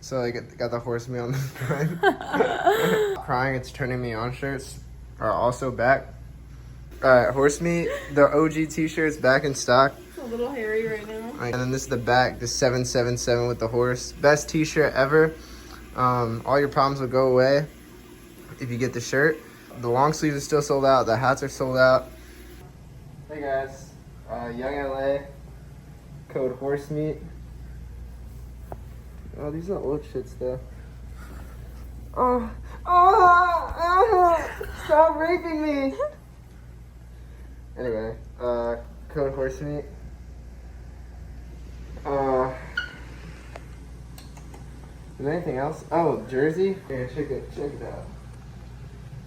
So I got the Horsemeet on the front. Crying It's Turning Me On shirts are also back. Horsemeet, the OG t-shirts back in stock. It's a little hairy right now. And then this is the back, the 777 with the horse. Best t-shirt ever. All your problems will go away if you get the shirt. The long sleeves are still sold out. The hats are sold out. Hey guys, YOUNGLA, code Horsemeet. Oh, these are old shits though. Stop raping me. Anyway, code Horsemeet. Is there anything else? Oh, jersey? Here, check it out.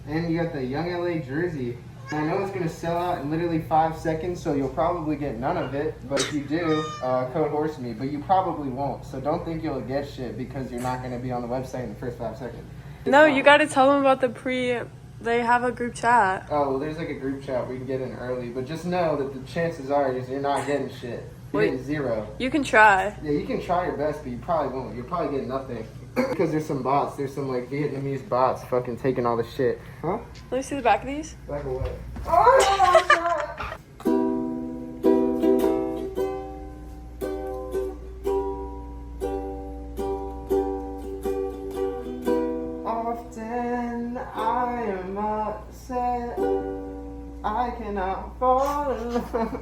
And you got the YOUNGLA jersey. I know it's gonna sell out in literally 5 seconds, so you'll probably get none of it. But if you do, code Horsemeet. But you probably won't. So don't think you'll get shit because you're not gonna be on the website in the first 5 seconds. No, you gotta tell them about the they have a group chat. Oh, well, there's like a group chat where you can get in early. But just know that the chances are you're not getting shit. You're getting zero. You can try. Yeah, you can try your best, but you probably won't. You'll probably get nothing. Because there's some bots. There's some like Vietnamese bots fucking taking all the shit. Huh? Let me see the back of these. Back away. Oh, God. Often I am upset. I cannot fall in love.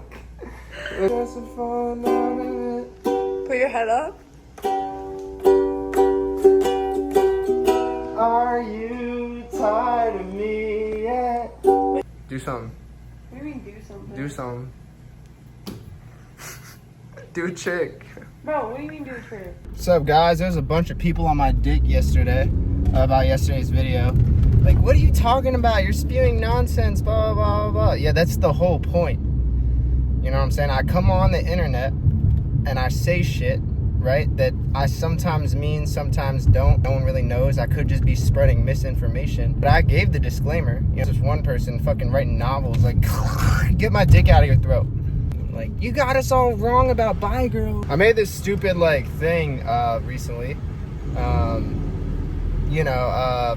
Put your head up. Are you tired of me yet? Do something. What do you mean do something? Do something. Do a trick. Bro, what do you mean do a trick? What's up, guys? There was a bunch of people on my dick yesterday about yesterday's video. Like, what are you talking about? You're spewing nonsense, blah, blah, blah, blah. Yeah, that's the whole point. You know what I'm saying? I come on the internet and I say shit, right, that I sometimes mean, sometimes don't. No one really knows. I could just be spreading misinformation. But I gave the disclaimer. You know, there's one person fucking writing novels like, get my dick out of your throat. Like, you got us all wrong about bi girl. I made this stupid like thing recently. You know,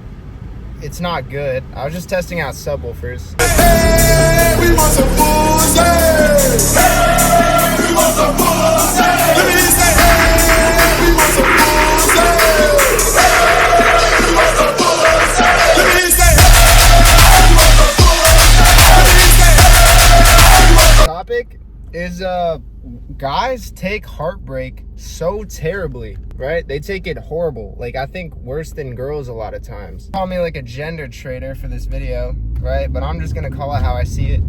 it's not good. I was just testing out subwoofers. Hey, we want some pussy. Hey, we want some pussy. Let me say, hey, we want some pussy. Hey, we want some pussy. Let me say, hey, we want some pussy. Let me say, hey, we want some. Topic is guys take heartbreak so terribly, right? They take it horrible. Like, I think worse than girls a lot of times. Call me like a gender traitor for this video, right? But I'm just gonna call it how I see it.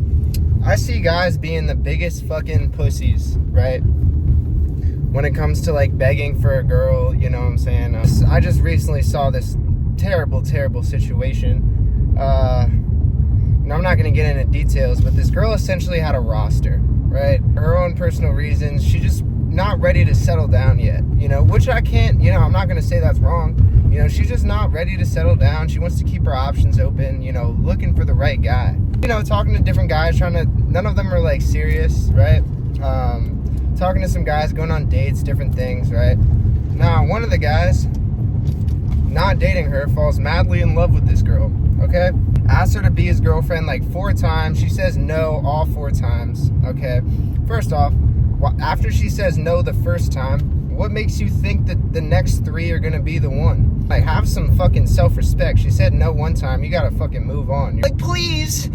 I see guys being the biggest fucking pussies, right? When it comes to like begging for a girl, you know what I'm saying? I just recently saw this terrible situation. And I'm not gonna get into details, but this girl essentially had a roster, right? Her own personal reasons. She just not ready to settle down yet, you know, which I can't, you know, I'm not gonna say that's wrong. You know, she's just not ready to settle down. She wants to keep her options open, you know, looking for the right guy. You know, talking to different guys, none of them are like serious, right? Talking to some guys, going on dates, different things, right? Now, one of the guys, not dating her, falls madly in love with this girl, okay? Asked her to be his girlfriend like 4 times. She says no all 4 times, okay? First off, after she says no the first time, what makes you think that the next 3 are gonna be the one? Like, have some fucking self-respect. She said no 1 time, you gotta fucking move on. You're like, please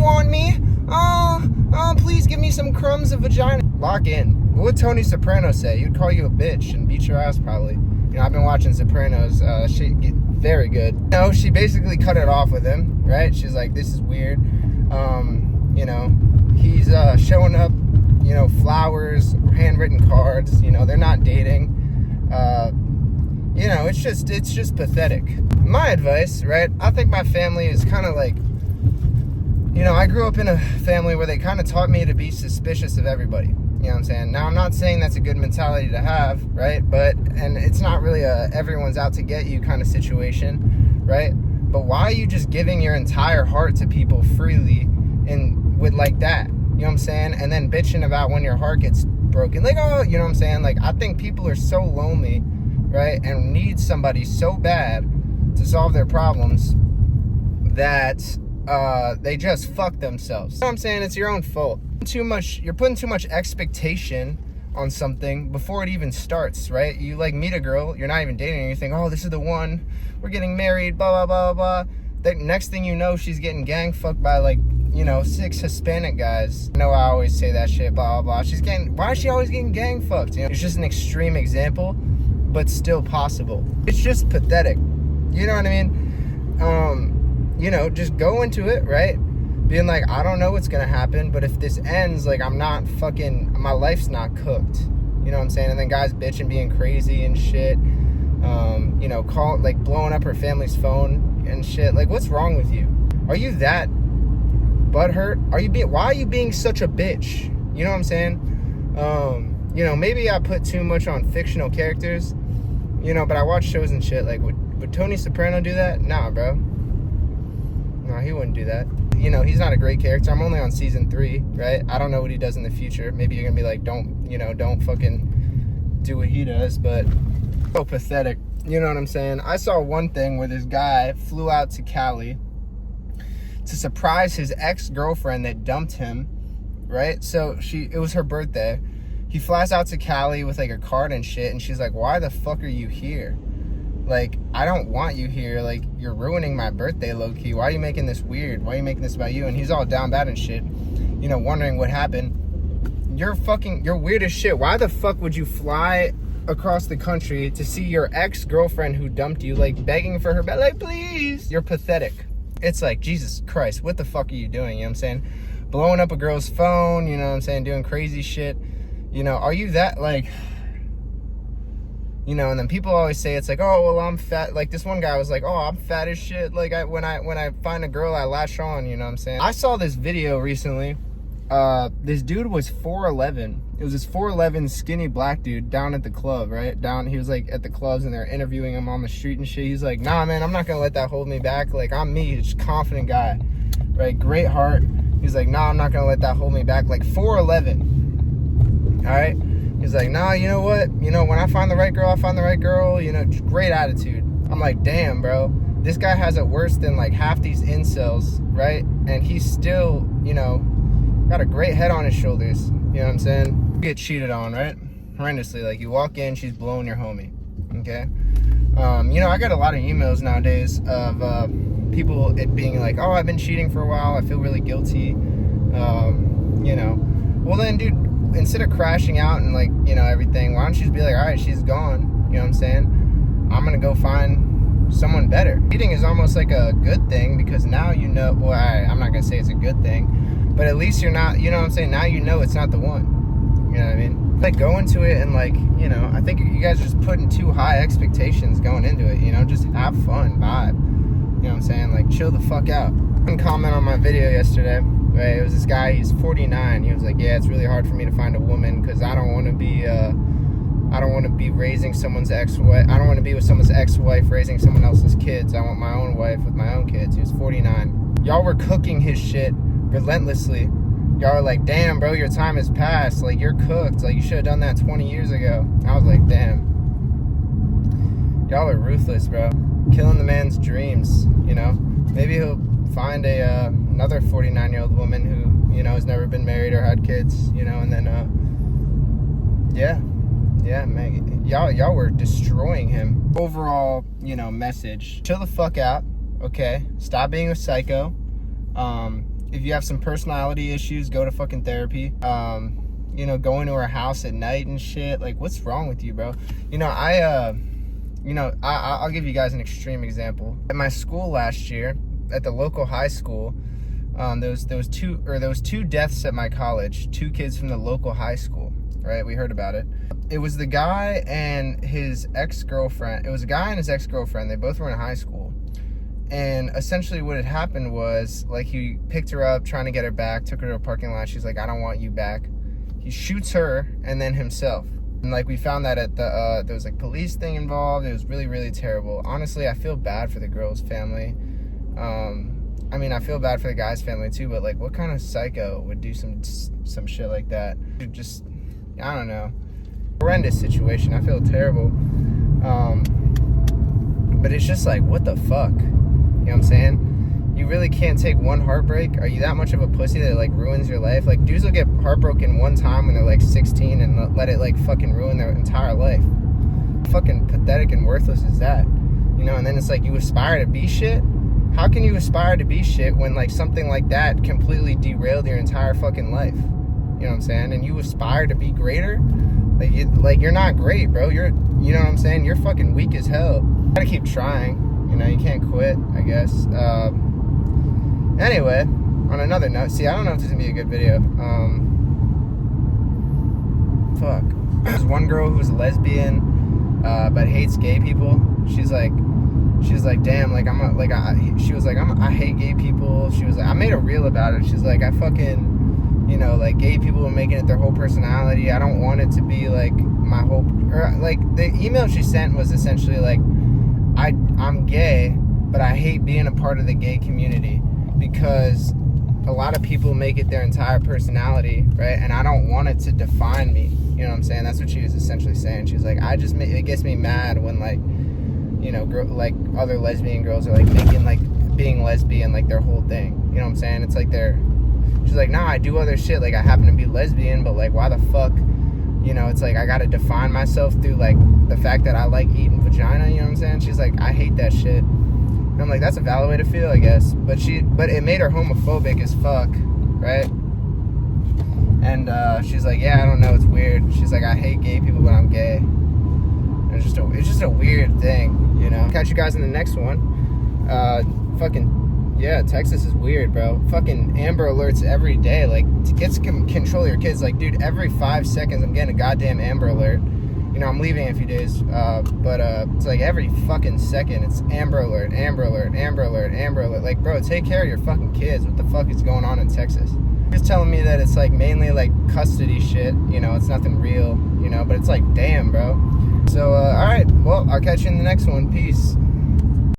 want me. Oh, please give me some crumbs of vagina. Lock in. What would Tony Soprano say? He'd call you a bitch and beat your ass probably. You know, I've been watching Sopranos. Very good. You know, she basically cut it off with him, right? She's like, this is weird. You know, he's showing up, you know, flowers, handwritten cards. You know, they're not dating. You know, it's just pathetic. My advice, right? I think my family is kind of like, you know, I grew up in a family where they kind of taught me to be suspicious of everybody. You know what I'm saying? Now, I'm not saying that's a good mentality to have, right? And it's not really a everyone's out to get you kind of situation, right? But why are you just giving your entire heart to people freely and with like that? You know what I'm saying? And then bitching about when your heart gets broken. Like, oh, you know what I'm saying? Like, I think people are so lonely, right, and need somebody so bad to solve their problems that they just fuck themselves. You know what I'm saying? It's your own fault. You're putting too much expectation on something before it even starts, right? You like meet a girl, you're not even dating her, you think, oh, this is the one, we're getting married, blah, blah, blah, blah. The next thing you know, she's getting gang fucked by like, 6 Hispanic guys. I know I always say that shit, blah, blah, blah. Why is she always getting gang fucked? It's just an extreme example, but still possible. It's just pathetic. You know what I mean? Just go into it, right? Being like, I don't know what's gonna happen, but if this ends, like, my life's not cooked. You know what I'm saying? And then guys bitching, being crazy and shit. Blowing up her family's phone and shit. Like, what's wrong with you? Are you that butthurt? Why are you being such a bitch? You know what I'm saying? Maybe I put too much on fictional characters, but I watch shows and shit. Like, would Tony Soprano do that? Nah, bro. No, he wouldn't do that. He's not a great character. I'm only on season 3, right? I don't know what he does in the future. Maybe you're gonna be like, don't fucking do what he does, but so pathetic. You know what I'm saying? I saw one thing where this guy flew out to Cali to surprise his ex-girlfriend that dumped him, right? So it was her birthday. He flies out to Cali with like a card and shit, and she's like, why the fuck are you here? Like, I don't want you here. Like, you're ruining my birthday, low-key. Why are you making this weird? Why are you making this about you? And he's all down bad and shit, wondering what happened. You're weird as shit. Why the fuck would you fly across the country to see your ex-girlfriend who dumped you, like, begging for her back? Like, please. You're pathetic. It's like, Jesus Christ, what the fuck are you doing? You know what I'm saying? Blowing up a girl's phone, you know what I'm saying? Doing crazy shit. Are you that, like... and then people always say it's like, oh, well, I'm fat. Like, this one guy was like, oh, I'm fat as shit. Like, when I find a girl, I latch on, you know what I'm saying? I saw this video recently. This dude was 4'11". It was this 4'11" skinny black dude down at the club, right? He was like at the clubs and they're interviewing him on the street and shit. He's like, nah, man, I'm not gonna let that hold me back. Like, I'm me, just confident guy, right? Great heart. He's like, nah, I'm not gonna let that hold me back. Like, 4'11", all right? He's like, nah, you know what? When I find the right girl, I find the right girl. Great attitude. I'm like, damn, bro. This guy has it worse than like half these incels, right? And he's still, got a great head on his shoulders. You know what I'm saying? You get cheated on, right? Horrendously. Like, you walk in, she's blowing your homie. Okay? I got a lot of emails nowadays of people being like, oh, I've been cheating for a while. I feel really guilty. Well then, dude, instead of crashing out and like, everything, why don't you just be like, all right, she's gone. You know what I'm saying? I'm gonna go find someone better. Cheating is almost like a good thing because now well, I'm not gonna say it's a good thing, but at least you're not, you know what I'm saying? Now it's not the one. You know what I mean? Like, go into it and like, I think you guys are just putting too high expectations going into it, just have fun, vibe. You know what I'm saying? Like, chill the fuck out. One comment on my video yesterday. Right, it was this guy, he's 49. He was like, yeah, it's really hard for me to find a woman because I don't want to be raising someone's ex-wife. I don't want to be with someone's ex-wife raising someone else's kids. I want my own wife with my own kids. He was 49. Y'all were cooking his shit relentlessly. Y'all were like, damn, bro, your time has passed. Like, you're cooked. Like, you should have done that 20 years ago. I was like, damn. Y'all are ruthless, bro. Killing the man's dreams, Maybe he'll find another 49-year-old woman who, has never been married or had kids, and then, yeah, man, y'all were destroying him. Overall, message, chill the fuck out, okay? Stop being a psycho. If you have some personality issues, go to fucking therapy. Going to her house at night and shit, like, what's wrong with you, bro? I'll give you guys an extreme example. At my school last year, at the local high school, there was two deaths at my college. 2 kids from the local high school, right? We heard about it. It was the guy and his ex-girlfriend. It was a guy and his ex-girlfriend. They both were in high school. And essentially what had happened was, like, he picked her up, trying to get her back, took her to a parking lot. She's like, I don't want you back. He shoots her and then himself. And, like, we found that at there was, like, police thing involved. It was really, really terrible. Honestly, I feel bad for the girl's family. I feel bad for the guy's family, too, but, like, what kind of psycho would do some shit like that? Just, I don't know. Horrendous situation. I feel terrible. But it's just like, what the fuck? You know what I'm saying? You really can't take one heartbreak? Are you that much of a pussy that it, like, ruins your life? Like, dudes will get heartbroken one time when they're, like, 16 and let it, like, fucking ruin their entire life. Fucking pathetic and worthless is that? You know, and then it's like, you aspire to be shit? How can you aspire to be shit when, like, something like that completely derailed your entire fucking life? You know what I'm saying? And you aspire to be greater? Like, you're not great, bro. You know what I'm saying? You're fucking weak as hell. You gotta keep trying. You know, you can't quit, I guess. Anyway, on another note, see, I don't know if this is gonna be a good video. Fuck. There's one girl who's a lesbian, but hates gay people. She's like, damn, like, she was like, I hate gay people. She was like, I made a reel about it. She's like, I fucking, you know, like, gay people are making it their whole personality. I don't want it to be, like, my whole, or, like, the email she sent was essentially, like, I'm gay, but I hate being a part of the gay community because a lot of people make it their entire personality, right? And I don't want it to define me. You know what I'm saying? That's what she was essentially saying. She was like, it gets me mad when, like, you know, like, other lesbian girls are, like, making, like, being lesbian, like, their whole thing. You know what I'm saying? It's like she's like, nah, I do other shit. Like, I happen to be lesbian, but, like, why the fuck? You know, it's like, I gotta define myself through, like, the fact that I like eating vagina, you know what I'm saying? She's like, I hate that shit. And I'm like, that's a valid way to feel, I guess. But it made her homophobic as fuck, right? And she's like, yeah, I don't know, it's weird. She's like, I hate gay people, but I'm gay. And it's just a weird thing, you know? Catch you guys in the next one. Yeah, Texas is weird, bro. Fucking Amber Alerts every day. Like, kids can control your kids. Like, dude, every 5 seconds I'm getting a goddamn Amber Alert. You know, I'm leaving in a few days, but it's like every fucking second it's Amber Alert, Amber Alert, Amber Alert, Amber Alert. Like, bro, take care of your fucking kids. What the fuck is going on in Texas? Just telling me that it's, like, mainly, like, custody shit. You know, it's nothing real, you know, but it's like, damn, bro. So, alright, well, I'll catch you in the next one. Peace.